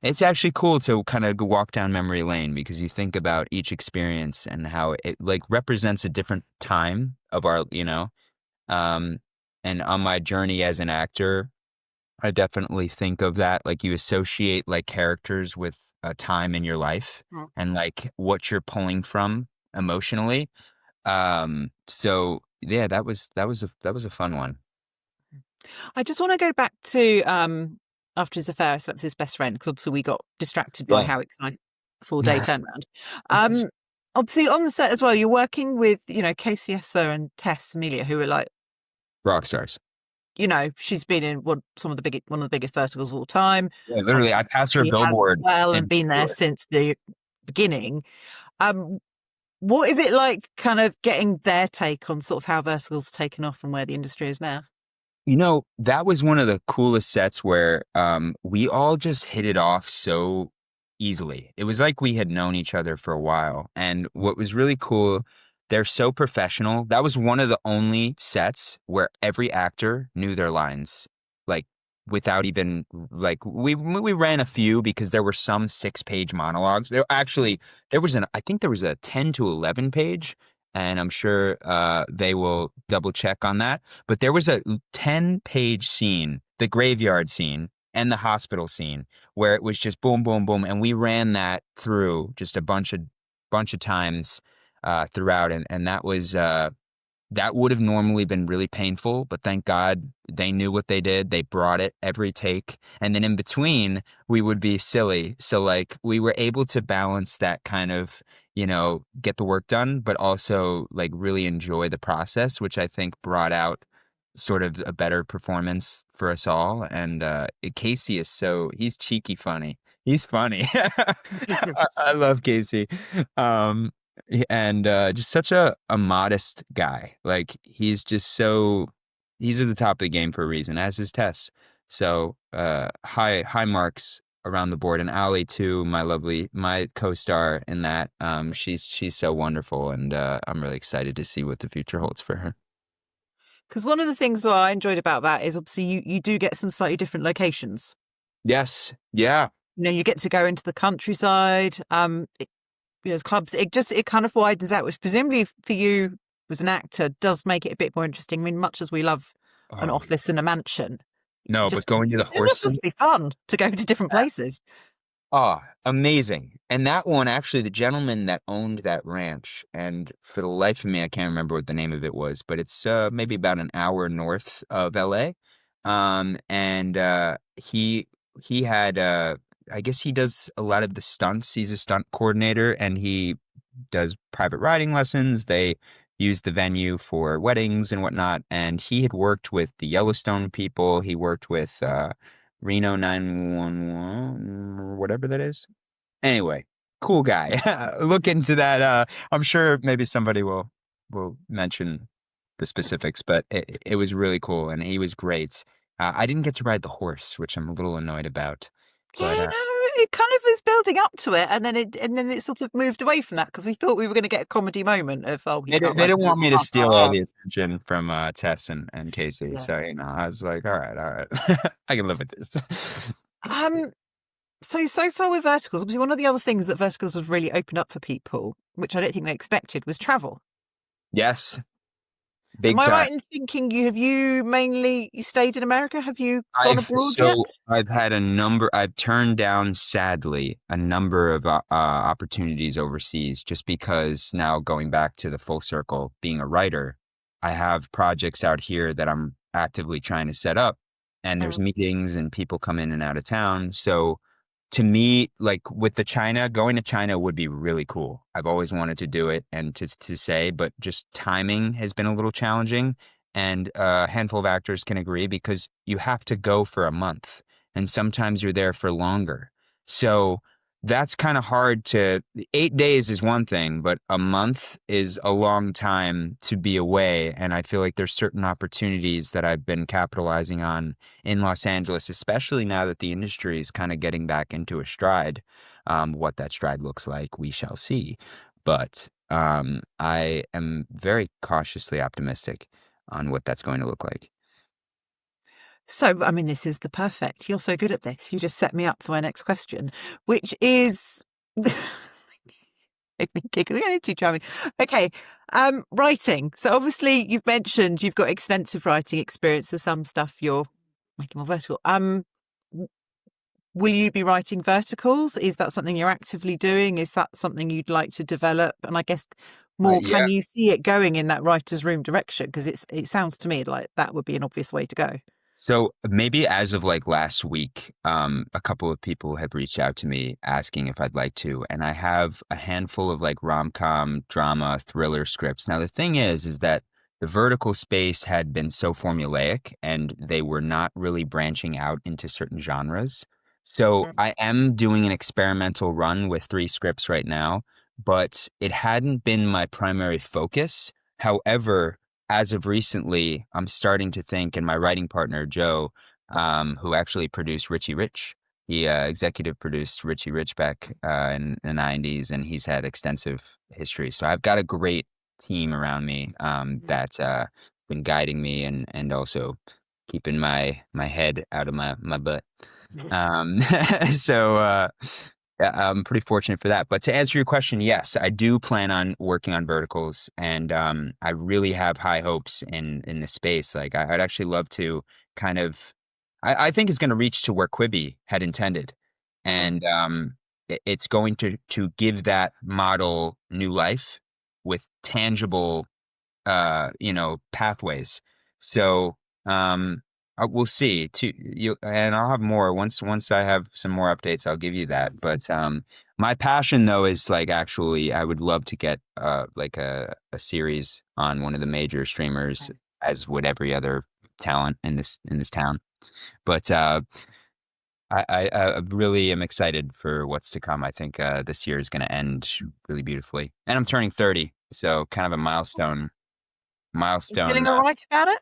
it's actually cool to kind of walk down memory lane because you think about each experience and how it like represents a different time of our, and on my journey as an actor, I definitely think of that. Like you associate like characters with a time in your life and like what you're pulling from emotionally. So yeah, that was a fun one. I just want to go back to after his affair, I slept with his best friend because obviously we got distracted by how exciting the 4-day turnaround. Obviously on the set as well, you're working with, Casey Esser and Tess Amelia, who are like rock stars. She's been in one of the biggest verticals of all time. Yeah, literally, I passed her She has billboard. well and been there since the beginning. What is it like kind of getting their take on sort of how verticals taken off and where the industry is now? That was one of the coolest sets where we all just hit it off so easily. It was like we had known each other for a while. And what was really cool, they're so professional. That was one of the only sets where every actor knew their lines, like without even like we ran a few because there were some 6-page monologues. I think there was a 10 to 11 page. And I'm sure they will double check on that. But there was a 10-page scene, the graveyard scene and the hospital scene, where it was just boom, boom, boom. And we ran that through just a bunch of times throughout. And that would have normally been really painful, but thank God they knew what they did. They brought it every take. And then in between, we would be silly. So like we were able to balance that kind of, get the work done, but also like really enjoy the process, which I think brought out sort of a better performance for us all. And Casey he's cheeky funny. He's funny. I love Casey. And just such a modest guy. Like he's at the top of the game for a reason, as is Tess. So high marks around the board. And Allie too, my co-star in that. She's so wonderful, and I'm really excited to see what the future holds for her. Because one of the things that I enjoyed about that is obviously you do get some slightly different locations. Yes. Yeah. You get to go into the countryside. There's clubs. It kind of widens out, which presumably for you as an actor does make it a bit more interesting. I mean, much as we love an office and a mansion. No, but going to the horse. It must just be fun to go to different places. Oh, amazing. And that one, actually, the gentleman that owned that ranch, and for the life of me, I can't remember what the name of it was, but it's maybe about an hour north of LA. And he had, I guess he does a lot of the stunts. He's a stunt coordinator and he does private riding lessons. They use the venue for weddings and whatnot. And he had worked with the Yellowstone people. He worked with, Reno 911 or whatever that is. Anyway, cool guy. Look into that. I'm sure maybe somebody will mention the specifics, but it was really cool and he was great. I didn't get to ride the horse, which I'm a little annoyed about. Yeah, But no, it kind of was building up to it, and then it sort of moved away from that because we thought we were going to get a comedy moment of he can't They like didn't walk. want me to steal all the attention from Tess and Casey. Yeah. So, I was like, all right. I can live with this. Um. So far with verticals, obviously one of the other things that verticals have really opened up for people, which I don't think they expected, was travel. Yes, Am big I time. right in thinking you mainly stayed in America? Have you gone abroad yet? I've turned down, sadly, a number of opportunities overseas just because now going back to the full circle, being a writer, I have projects out here that I'm actively trying to set up, and there's Mm. meetings and people come in and out of town. So to me, like with the China, going to China would be really cool. I've always wanted to do it and to say, but just timing has been a little challenging. And a handful of actors can agree because you have to go for a month and sometimes you're there for longer. So that's kind of hard 8 days is one thing, but a month is a long time to be away. And I feel like there's certain opportunities that I've been capitalizing on in Los Angeles, especially now that the industry is kind of getting back into a stride. What that stride looks like, we shall see. But I am very cautiously optimistic on what that's going to look like. So, I mean, this is the perfect. You're so good at this. You just set me up for my next question, which is make me giggle. You're too charming. Okay, writing. So obviously, you've mentioned you've got extensive writing experience. There's some stuff you're making more vertical. Will you be writing verticals? Is that something you're actively doing? Is that something you'd like to develop? And I guess more, Yeah. can you see it going in that writer's room direction? Because it sounds to me like that would be an obvious way to go. So maybe as of like last week, a couple of people have reached out to me asking if I'd like to, and I have a handful of like rom-com, drama, thriller scripts. Now the thing is that the vertical space had been so formulaic, and they were not really branching out into certain genres. So Mm. I am doing an experimental run with 3 scripts right now, but it hadn't been my primary focus. However, as of recently, I'm starting to think, and my writing partner, Joe, who actually produced Richie Rich, he executive produced Richie Rich back in the 90s, and he's had extensive history. So I've got a great team around me that's been guiding me and also keeping my head out of my butt. Um, so yeah, I'm pretty fortunate for that. But to answer your question, yes, I do plan on working on verticals, and I really have high hopes in this space. Like I'd actually love to kind of, I think it's going to reach to where Quibi had intended, Mm. and it's going to give that model new life with tangible pathways. So, we'll see. And I'll have more once I have some more updates. I'll give you that. But my passion though is like actually, I would love to get like a series on one of the major streamers, as would every other talent in this town. But I really am excited for what's to come. I think this year is going to end really beautifully, and I'm turning 30, so kind of a You feeling milestone. all right about it?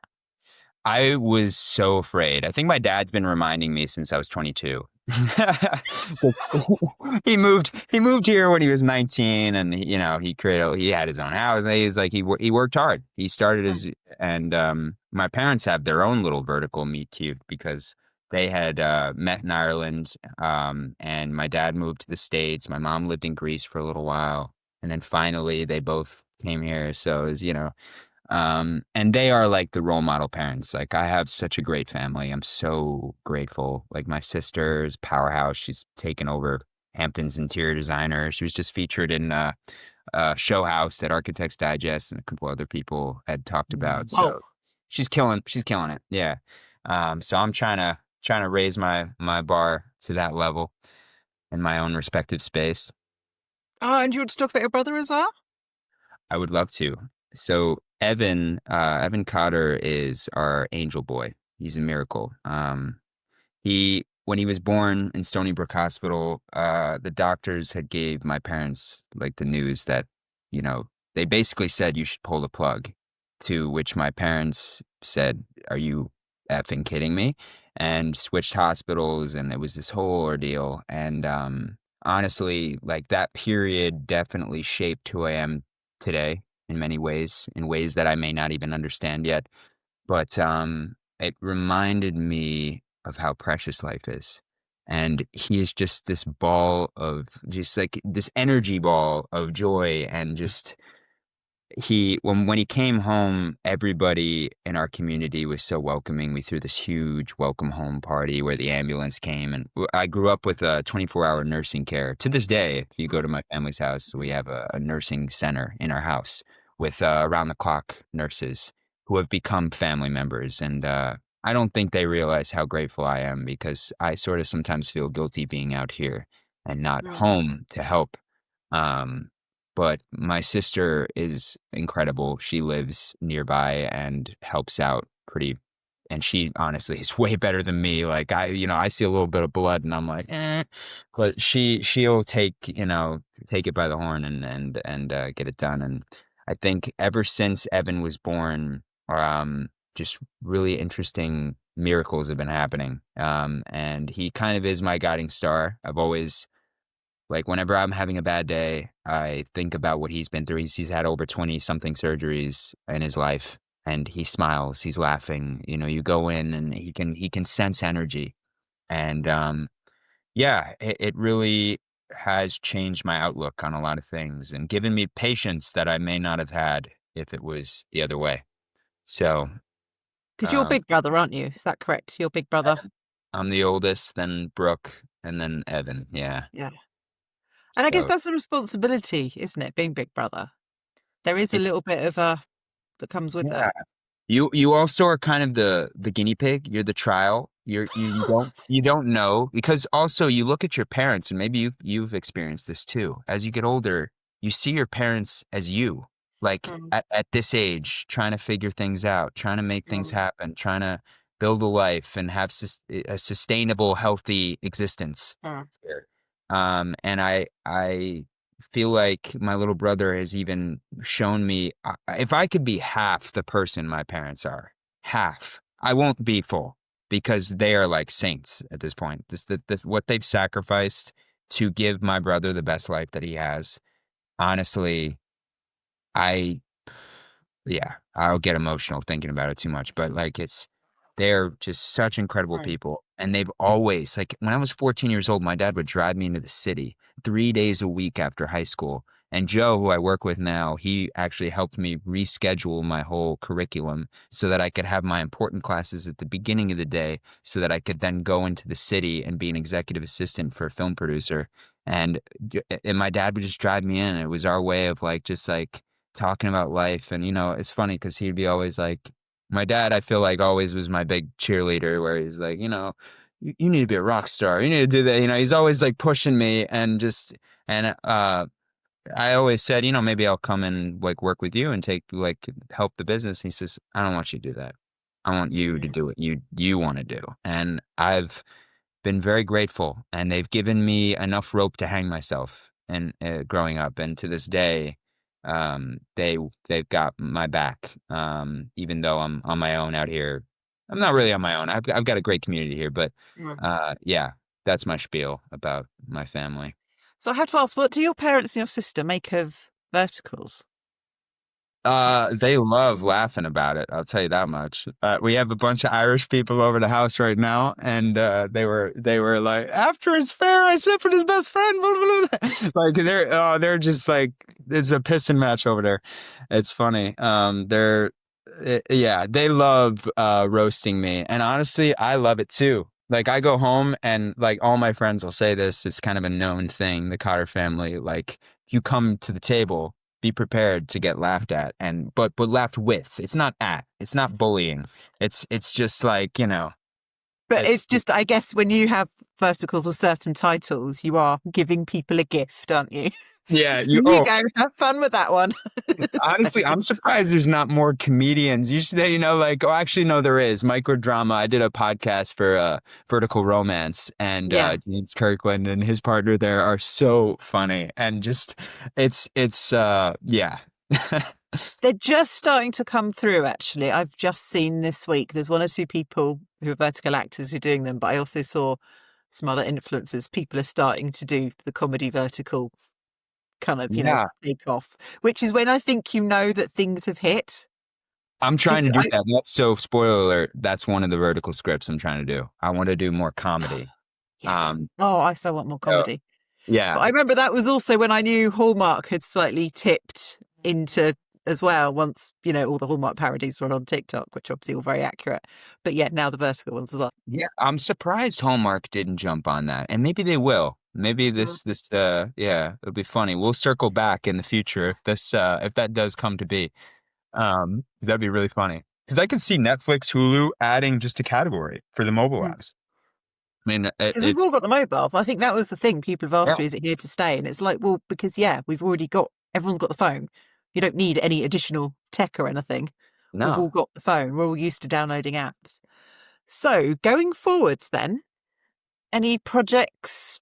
I was so afraid. I think my dad's been reminding me since I was 22. 'Cause he moved here when he was 19, and he had his own house. And he's like he worked hard. He started Mm. his and my parents have their own little vertical meet cute because they had met in Ireland, and my dad moved to the States. My mom lived in Greece for a little while, and then finally they both came here. So it was, and they are like the role model parents. Like I have such a great family. I'm so grateful. Like my sister's powerhouse. She's taken over Hampton's interior designer. She was just featured in Show House that Architects Digest and a couple other people had talked about. Whoa. So she's killing it. Yeah. So I'm trying to raise my bar to that level in my own respective space. Oh, and you want to talk about your brother as well? I would love to. So Evan Cotter is our angel boy. He's a miracle. When he was born in Stony Brook Hospital, the doctors had gave my parents like the news that, they basically said you should pull the plug. To which my parents said, "Are you effing kidding me?" And switched hospitals, and it was this whole ordeal. And honestly, like that period definitely shaped who I am today in ways that I may not even understand yet. But it reminded me of how precious life is. And he is just this ball of just like this energy ball of joy and just when he came home, everybody in our community was so welcoming. We threw this huge welcome home party where the ambulance came, and I grew up with a 24-hour nursing care. To this day, if you go to my family's house, we have a nursing center in our house with around the clock nurses who have become family members, and I don't think they realize how grateful I am because I sort of sometimes feel guilty being out here and not Mm. home to help. Um, but my sister is incredible. She lives nearby and helps out and she honestly is way better than me. Like I see a little bit of blood and I'm like, but she'll take it by the horn and get it done. And I think ever since Evan was born, just really interesting miracles have been happening. And he kind of is my guiding star. I've always like whenever I'm having a bad day, I think about what he's been through. He's had over 20 something surgeries in his life and he smiles, he's laughing. You know, you go in and he can sense energy. And yeah, it really has changed my outlook on a lot of things and given me patience that I may not have had if it was the other way. So, Because you're um big brother, aren't you? Is that correct? Your big brother. I'm the oldest, then Brooke, and then Evan. Yeah. Yeah. And I guess So that's a responsibility, isn't it? Being big brother. There is a it's little bit of a that comes with yeah. that. You also are kind of the guinea pig. You're the trial. You don't know because also you look at your parents and maybe you've experienced this too. As you get older, you see your parents as you, like Mm, at this age, trying to figure things out, trying to make things mm, happen, trying to build a life and have a sustainable, healthy existence. mm. Here. And I feel like my little brother has even shown me if I could be half the person my parents are, half, I won't be full because they are like saints at this point. This what they've sacrificed to give my brother the best life that he has. Honestly, I yeah, I'll get emotional thinking about it too much, but like they're just such incredible Mm. people. And they've always, like when I was 14 years old, my dad would drive me into the city 3 days a week after high school. And Joe, who I work with now, he actually helped me reschedule my whole curriculum so that I could have my important classes at the beginning of the day so that I could then go into the city and be an executive assistant for a film producer. And my dad would just drive me in. It was our way of like, just like, talking about life. And, it's funny because he'd be always like, my dad, I feel like always was my big cheerleader where he's like, you need to be a rock star. You need to do that. He's always like pushing me and I always said, maybe I'll come and like work with you and take like help the business. He says, I don't want you to do that. I want you to Mm. do what you want to do. And I've been very grateful and they've given me enough rope to hang myself and growing up and to this day they've got my back even though I'm on my own out here. I'm not really on my own. I've got a great community here, but Mm. yeah, that's my spiel about my family. So I have to ask, what do your parents and your sister make of verticals? They love laughing about it. I'll tell you that much. We have a bunch of Irish people over the house right now, and they were like, "After his fair, I slept with his best friend." Blah, blah, blah. Like they're just like it's a pissing match over there. It's funny. Yeah, they love roasting me, and honestly, I love it too. Like I go home and like all my friends will say this. It's kind of a known thing. The Cotter family, like you come to the table be prepared to get laughed at and but laughed with. It's not at. It's not bullying. It's just like, But it's it's just, I guess, when you have verticals or certain titles, you are giving people a gift, aren't you? yeah, you And you oh go, have fun with that one. So, honestly, I'm surprised there's not more comedians. Usually, like, oh, actually, no, there is. Microdrama. I did a podcast for Vertical Romance, and yeah. James Kirkland and his partner there are so funny, and just it's yeah. They're just starting to come through, actually. I've just seen this week, there's one or two people who are vertical actors who are doing them, but I also saw some other influences, people are starting to do the comedy vertical kind of, Yeah. take off, which is when I think that things have hit. I'm trying to do I, that. That's so spoiler alert. That's one of the vertical scripts I'm trying to do. I want to do more comedy. yes. Um, Oh, I so want more so comedy. But yeah. I remember that was also when I knew Hallmark had slightly tipped into as well once, all the Hallmark parodies were on TikTok, which are obviously all very accurate. But yeah, now the vertical ones as well. Yeah. I'm surprised Hallmark didn't jump on that. And maybe they will. Maybe yeah, it'll be funny. We'll circle back in the future if that does come to be. 'Cause that'd be really funny. Because I can see Netflix, Hulu adding just a category for the mobile apps. I mean, Because we've it's all got the mobile. But I think that was the thing people have asked yeah, me, is it here to stay? And it's like, well, because we've already got, everyone's got the phone. You don't need any additional tech or anything. We've all no. got the phone. We're all used to downloading apps. So going forwards then, any projects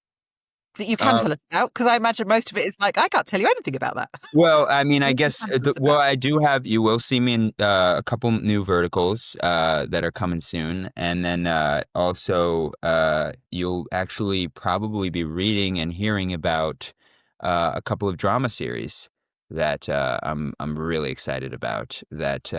that you can Uh, tell us about? Because I imagine most of it is like, I can't tell you anything about that. Well, I mean, I What guess, can you tell us about? I do have, you will see me in a couple new verticals that are coming soon. And then also, you'll actually probably be reading and hearing about a couple of drama series that I'm really excited about that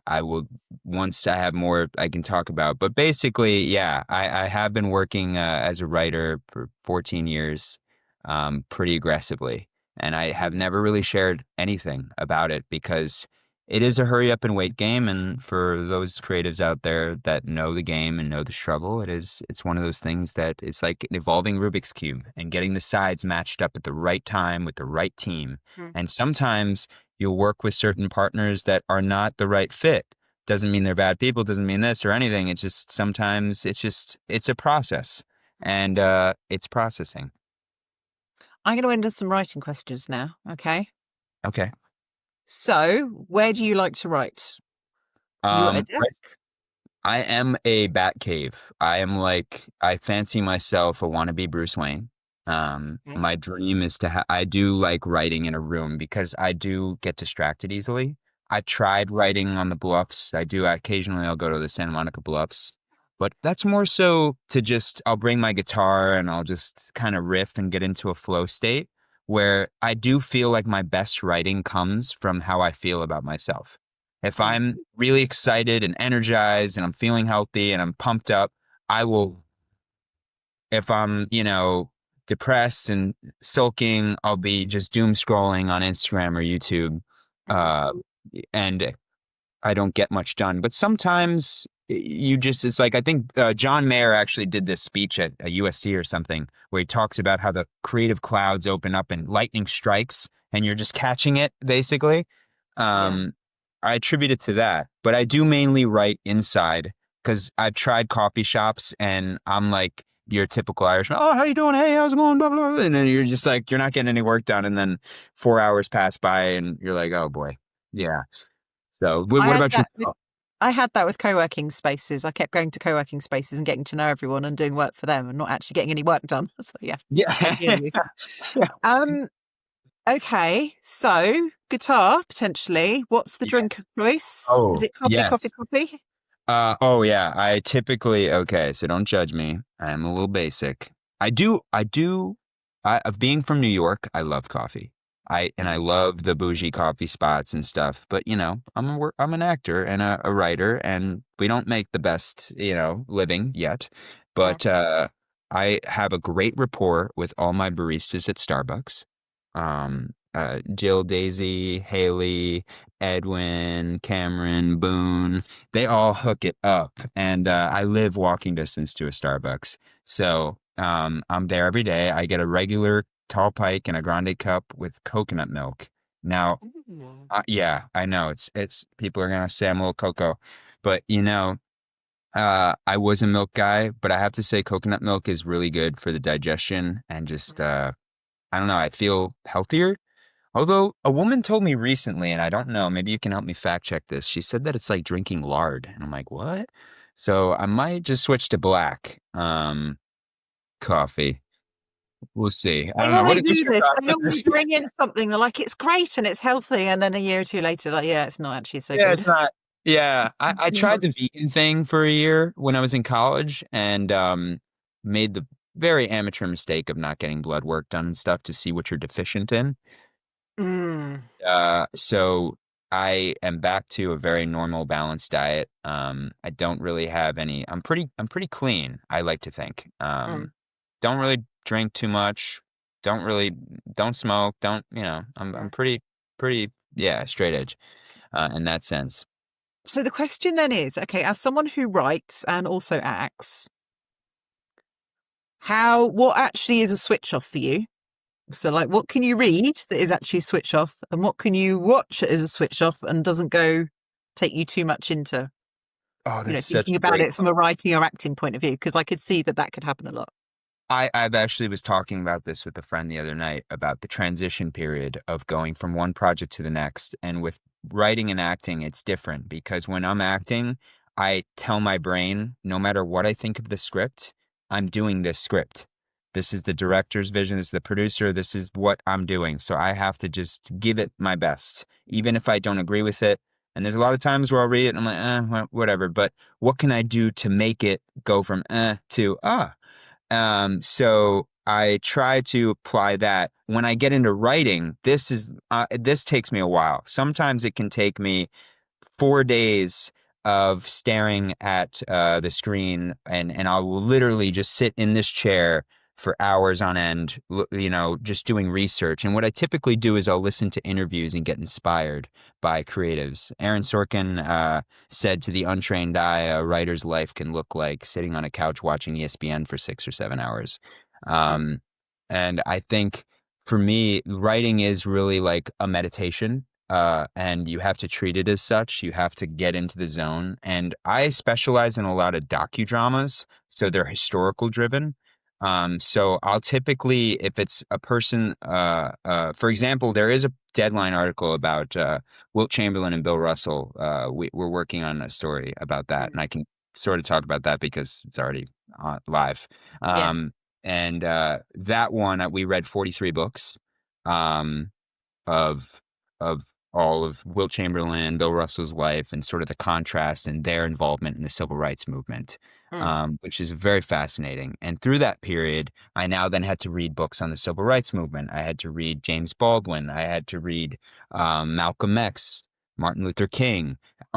I will, once I have more I can talk about. But basically, yeah, I have been working as a writer for 14 years pretty aggressively. And I have never really shared anything about it because it is a hurry up and wait game. And for those creatives out there that know the game and know the struggle, it's one of those things that it's like an evolving Rubik's Cube and getting the sides matched up at the right time with the right team. Mm. And sometimes you'll work with certain partners that are not the right fit. Doesn't mean they're bad people, doesn't mean this or anything. It's just sometimes it's a process and it's processing. I'm going to end with some writing questions now. Okay. Okay. So, where do you like to write? You at a Right. desk? I am a bat cave. I fancy myself a wannabe Bruce Wayne. Okay. My dream is I do like writing in a room because I do get distracted easily. I tried writing on the bluffs. Occasionally I'll go to the Santa Monica Bluffs, but that's more so to I'll bring my guitar and I'll just kind of riff and get into a flow state where I do feel like my best writing comes from how I feel about myself. If Mm. I'm really excited and energized and I'm feeling healthy and I'm pumped up, I will. If I'm, depressed and sulking, I'll be just doom scrolling on Instagram or YouTube. Mm. Uh, and I don't get much done. But sometimes it's like, I think John Mayer actually did this speech at a USC or something where he talks about how the creative clouds open up and lightning strikes and you're just catching it, basically. Yeah. Um, I attribute it to that, but I do mainly write inside because I've tried coffee shops and I'm like your typical Irishman. Oh, how you doing? Hey, how's it going? Blah, blah, blah. And then you're just like, you're not getting any work done. And then 4 hours pass by and you're like, oh boy. Yeah. So I what had about that with yourself? I had that with co-working spaces. I kept going to co-working spaces and getting to know everyone and doing work for them and not actually getting any work done. So yeah, I Yeah. hear you. Um, okay, so guitar potentially. What's the Yeah. drink of choice? Is Oh, it coffee, coffee, yes. coffee? Oh yeah. Okay, so don't judge me. I'm a little basic. Of being from New York, I love coffee. I Mm. love the bougie coffee spots and stuff, but I'm an actor and a writer and we don't make the best, living yet. Mm. But I have a great rapport with all my baristas at Starbucks. Jill, Daisy, Haley, Edwin, Cameron, Boone, they all hook it up. And I live walking distance to a Starbucks. So I'm there every day. I get a regular tall pike and a grande cup with coconut milk. Now, Mm. yeah, I know it's people are gonna say I'm a little cocoa, but I was a milk guy, but I have to say coconut milk is really good for the digestion and just I don't know, I feel healthier. Although a woman told me recently, and I don't know, maybe you can help me fact check this. She said that it's like drinking lard, and I'm like, what? So I might just switch to black coffee. We'll see. I They don't know. normally What's do your this. thoughts They on normally this? bring in something. They're like, it's great and it's healthy, and then a year or two later, like, yeah, it's not actually so Yeah, it's good. not. Yeah, I Yeah. tried the vegan thing for a year when I was in college, and made very amateur mistake of not getting blood work done and stuff to see what you're deficient in. Mm, So I am back to a very normal balanced diet. I don't really have any. I'm pretty clean, I like to think. mm, Don't really drink too much. Don't really don't smoke. Don't, I'm yeah. pretty yeah, straight edge in that sense. So the question then is, okay, as someone who writes and also acts, what actually is a switch off for you? So, like, what can you read that is actually switch off, and what can you watch that is a switch off and doesn't go take you too much into, Oh, that's such thinking a about great it from a writing or acting point of view? Because I could see that that could happen a lot. I've actually was talking about this with a friend the other night about the transition period of going from one project to the next. And with writing and acting, it's different because when I'm acting, I tell my brain, no matter what I think of the script, I'm doing this script. This is the director's vision, this is the producer, this is what I'm doing. So I have to just give it my best, even if I don't agree with it. And there's a lot of times where I'll read it and I'm like, well, whatever. But what can I do to make it go from to ah? So I try to apply that when I get into writing. This takes me a while. Sometimes it can take me 4 days of staring at the screen, and I will literally just sit in this chair for hours on end, just doing research. And what I typically do is I'll listen to interviews and get inspired by creatives. Aaron Sorkin said to the untrained eye, a writer's life can look like sitting on a couch watching ESPN for 6 or 7 hours. Mm, Um, and I think for me, writing is really like a meditation, and you have to treat it as such. You have to get into the zone. And I specialize in a lot of docudramas, so they're historical driven. So I'll typically, if it's a person, for example, there is a Deadline article about Wilt Chamberlain and Bill Russell. We're working on a story about that, and mm, I can sort of talk about that because it's already live. yeah. Um, and that one, we read 43 books. Um, of of all of Wilt Chamberlain, Bill Russell's life, and sort of the contrast and their involvement in the civil rights movement, Mm, which is very fascinating. And through that period, I now then had to read books on the civil rights movement. I had to read James Baldwin. I had to read Malcolm X, Martin Luther King,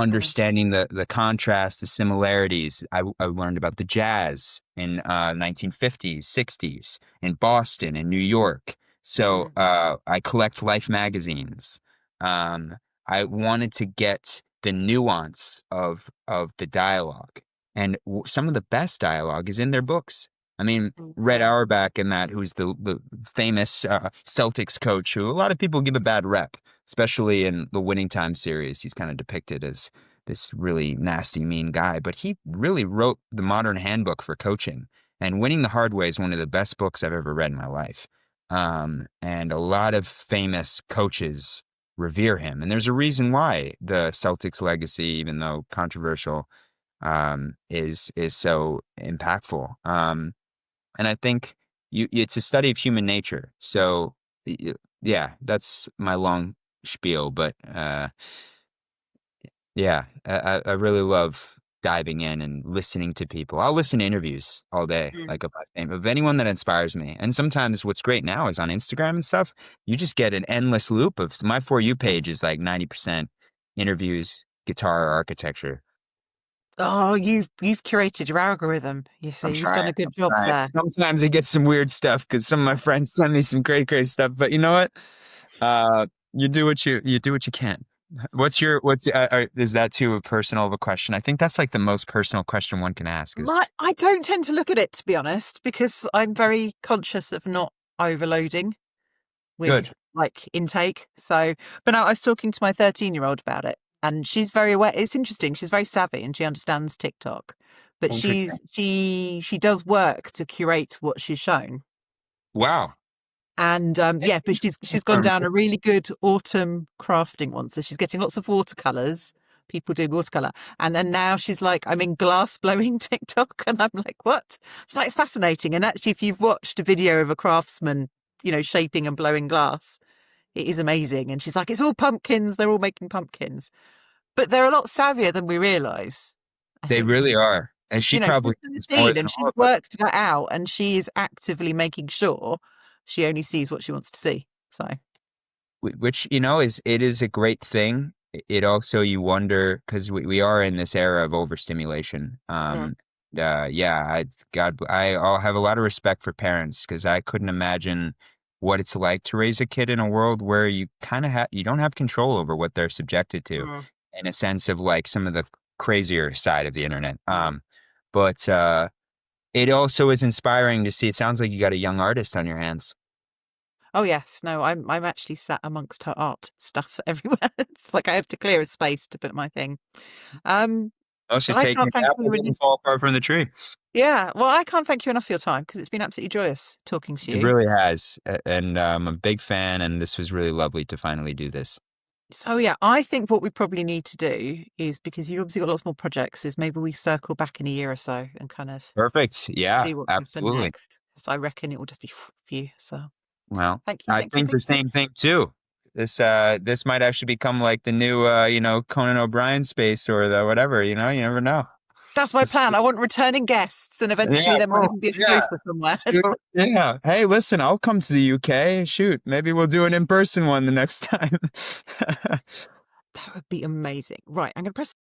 mm, understanding the contrast, the similarities. I learned about the jazz in 1950s, 60s in Boston and New York. So mm, I collect Life magazines. Um, I wanted to get the nuance of the dialogue, and some of the best dialogue is in their books. I mean, Red mhm, Auerbach in that, who's the famous Celtics coach, who a lot of people give a bad rep, especially in the Winning Time series. He's kind of depicted as this really nasty, mean guy, but he really wrote the modern handbook for coaching. And Winning the Hard Way is one of the best books I've ever read in my life. And a lot of famous coaches revere him. And there's a reason why the Celtics legacy, even though controversial, is so impactful. And I think it's a study of human nature. So yeah, that's my long spiel. But yeah, I really love diving in and listening to people. I'll listen to interviews all day, mm. like of anyone that inspires me. And sometimes what's great now is on Instagram and stuff, you just get an endless loop of my For You page is like 90% interviews, guitar, architecture. Oh, you've curated your algorithm. You see, I'm you've done trying. a good I'm job trying. there. Sometimes I get some weird stuff because some of my friends send me some crazy stuff. But you know what? You do you do what you can. Is that too personal of a question? I think that's like the most personal question one can ask is I don't tend to look at it, to be honest, because I'm very conscious of not overloading with good. like intake. So, but no, I was talking to my 13-year-old about it, and she's very aware. It's interesting. She's very savvy and she understands TikTok, but Interesting. she does work to curate what she's shown. Wow. And yeah, but she's gone down a really good autumn crafting one. So she's getting lots of watercolors, people doing watercolor. And then now she's like, I'm in glass blowing TikTok. And I'm like, what? She's like, it's fascinating. And actually, if you've watched a video of a craftsman, shaping and blowing glass, it is amazing. And she's like, it's all pumpkins. They're all making pumpkins. But they're a lot savvier than we realize, I They think. really are. And she She's probably knows more 17 than and all she's of us. worked that out, and she is actively making sure she only sees what she wants to see. So, Which, it is a great thing. It also, you wonder, because we are in this era of overstimulation. mm, Yeah, I'll have a lot of respect for parents, because I couldn't imagine what it's like to raise a kid in a world where you kind of you don't have control over what they're subjected to, mm, in a sense of like some of the crazier side of the internet. mm. But it also is inspiring to see. It sounds like you got a young artist on your hands. Oh yes, no, I'm actually sat amongst her art stuff everywhere. It's like I have to clear a space to put my thing. Um, Oh, she's I taking can't the thank apple you didn't enough. fall far from the tree. Yeah, well, I can't thank you enough for your time because it's been absolutely joyous talking to It you. really has. And I'm a big fan, and this was really lovely to finally do this. So yeah, I think what we probably need to do is, because you've obviously got lots more projects, is maybe we circle back in a year or so and kind of Perfect. Yeah, see what's happened absolutely. next. So I reckon it will just be for you. So Well, thank you, I thank you, think the thank you. same thing too. This might actually become like the new Conan O'Brien space, or the whatever, you never know. That's my plan. I want returning guests, and eventually Yeah, there might cool. even be a Yeah. sofa somewhere. So, yeah. Hey, listen, I'll come to the UK. Shoot, maybe we'll do an in-person one the next time. That would be amazing. Right, I'm going to press